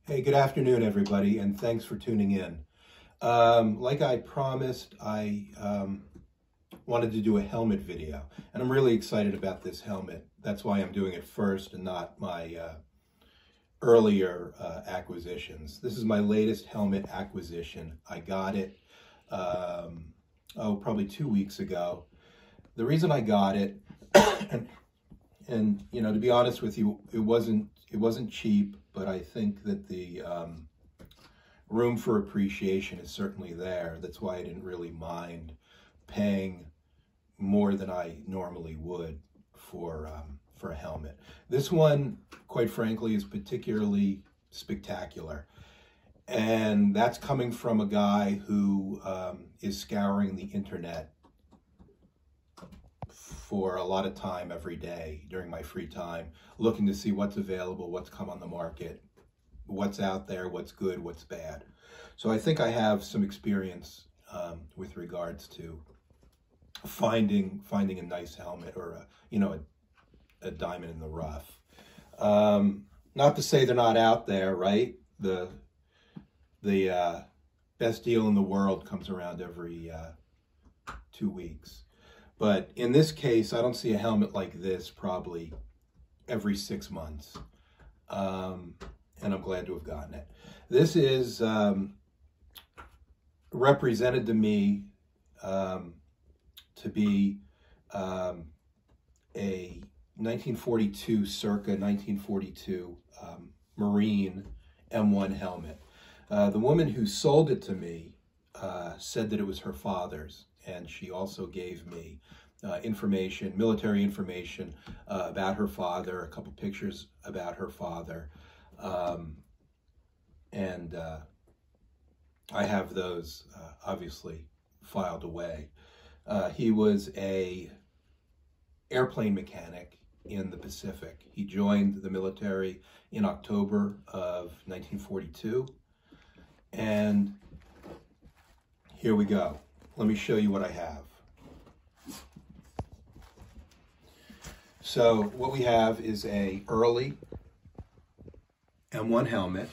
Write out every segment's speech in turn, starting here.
Hey, good afternoon, everybody, and thanks for tuning in. Like I promised, I wanted to do a helmet video, and I'm really excited about this helmet. That's why I'm doing it first and not my earlier acquisitions. This is my latest helmet acquisition. I got it, probably 2 weeks ago. The reason I got it, and you know, to be honest with you, it wasn't cheap, but I think that the room for appreciation is certainly there. That's why I didn't really mind paying more than I normally would for a helmet. This one, quite frankly, is particularly spectacular. And that's coming from a guy who is scouring the internet for a lot of time every day during my free time, looking to see what's available, what's come on the market, what's out there, what's good, what's bad. So I think I have some experience with regards to finding a nice helmet or a diamond in the rough. Not to say they're not out there, right? The best deal in the world comes around every 2 weeks. But in this case, I don't see a helmet like this probably every 6 months. And I'm glad to have gotten it. This is represented to me to be a 1942, circa 1942 Marine M1 helmet. The woman who sold it to me said that it was her father's, and she also gave me military information about her father, a couple pictures about her father, and I have those obviously filed away. He was a airplane mechanic in the Pacific. He joined the military in October of 1942, and here we go. Let me show you what I have. So what we have is a early M1 helmet.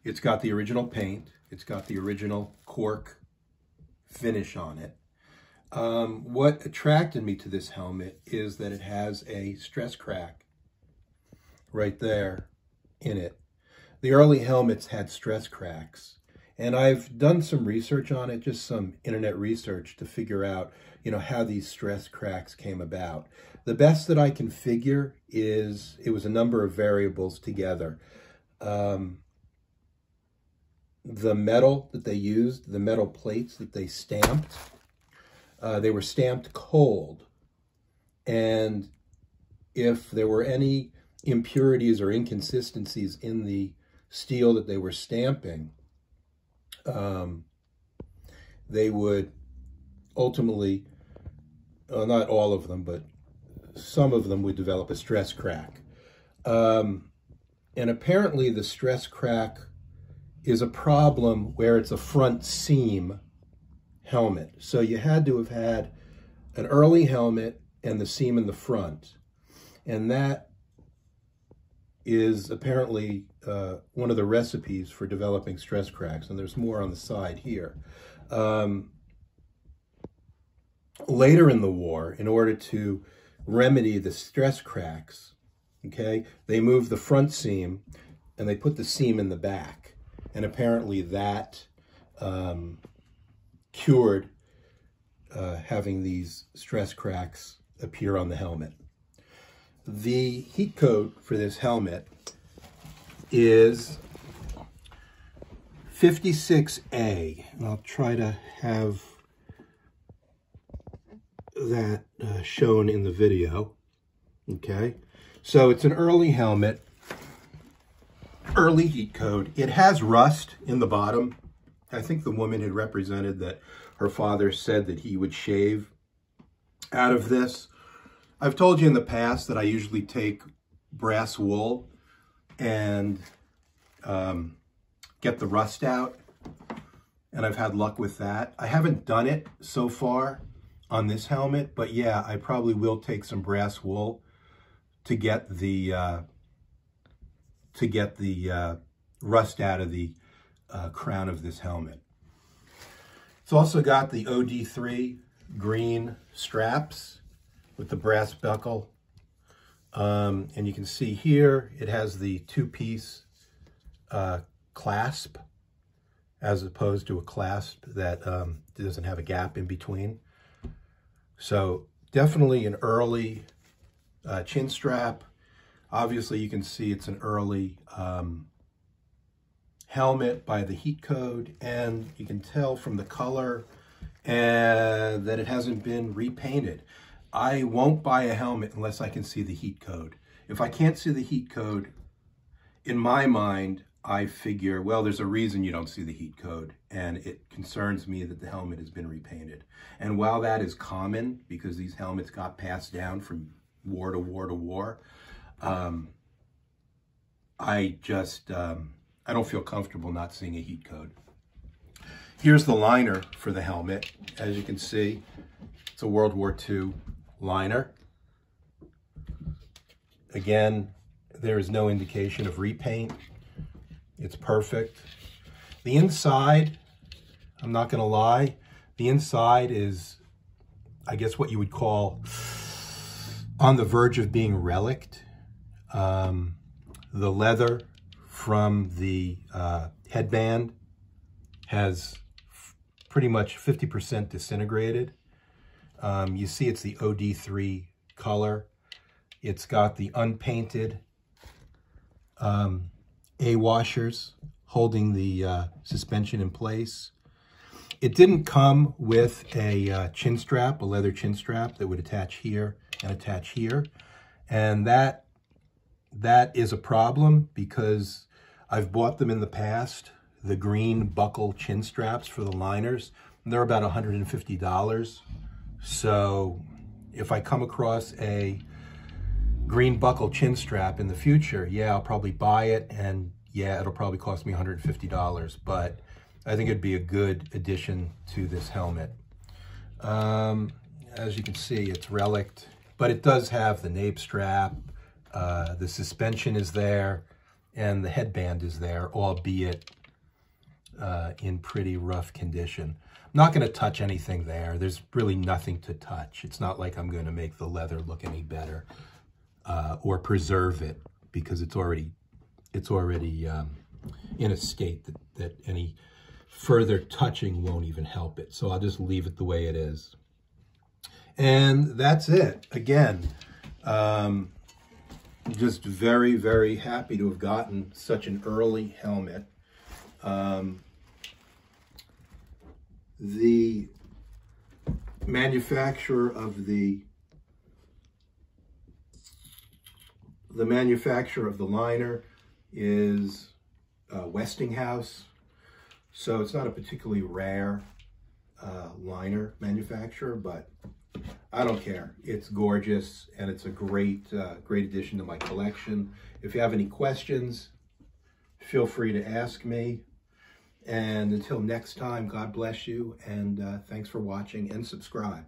It's got the original paint. It's got the original cork finish on it. What attracted me to this helmet is that it has a stress crack right there in it. The early helmets had stress cracks. And I've done some research on it, just some internet research to figure out, how these stress cracks came about. The best that I can figure is it was a number of variables together. The metal that they used, the metal plates that they stamped, they were stamped cold. And if there were any impurities or inconsistencies in the steel that they were stamping, they would ultimately, not all of them, but some of them would develop a stress crack. And apparently the stress crack is a problem where it's a front seam helmet. So you had to have had an early helmet and the seam in the front. And that is apparently one of the recipes for developing stress cracks, and there's more on the side here. Later in the war, in order to remedy the stress cracks, okay, they moved the front seam and they put the seam in the back, and apparently that cured having these stress cracks appear on the helmet. The heat code for this helmet is 56A, and I'll try to have that shown in the video. Okay, so it's an early helmet, early heat code. It has rust in the bottom. I think the woman had represented that her father said that he would shave out of this. I've told you in the past that I usually take brass wool and get the rust out, and I've had luck with that. I haven't done it so far on this helmet, but yeah, I probably will take some brass wool to get the rust out of the crown of this helmet. It's also got the OD3 green straps with the brass buckle. And you can see here, it has the two-piece clasp as opposed to a clasp that doesn't have a gap in between. So definitely an early chin strap. Obviously, you can see it's an early helmet by the heat code, and you can tell from the color that it hasn't been repainted. I won't buy a helmet unless I can see the heat code. If I can't see the heat code, in my mind, I figure, well, there's a reason you don't see the heat code, and it concerns me that the helmet has been repainted. And while that is common, because these helmets got passed down from war to war to war, I don't feel comfortable not seeing a heat code. Here's the liner for the helmet. As you can see, it's a World War II liner. Again, there is no indication of repaint. It's perfect. The inside, I'm not going to lie, the inside is, I guess, what you would call on the verge of being relict. The leather from the headband has pretty much 50% disintegrated. You see it's the OD3 color. It's got the unpainted A-washers holding the suspension in place. It didn't come with a chin strap, a leather chin strap that would attach here and attach here. And that is a problem because I've bought them in the past, the green buckle chin straps for the liners. And they're about $150. So if I come across a green buckle chin strap in the future, yeah, I'll probably buy it, and yeah, it'll probably cost me $150, but I think it'd be a good addition to this helmet. As you can see, it's relict, but it does have the nape strap, the suspension is there, and the headband is there, albeit in pretty rough condition. I'm not going to touch anything there. There's really nothing to touch. It's not like I'm going to make the leather look any better or preserve it, because it's already in a state that any further touching won't even help it. So I'll just leave it the way it is. And that's it. Again, just very, very happy to have gotten such an early helmet. The manufacturer of the liner is Westinghouse, so it's not a particularly rare liner manufacturer, but I don't care. It's gorgeous, and it's a great addition to my collection. If you have any questions, feel free to ask me. And until next time, God bless you, and thanks for watching, and subscribe.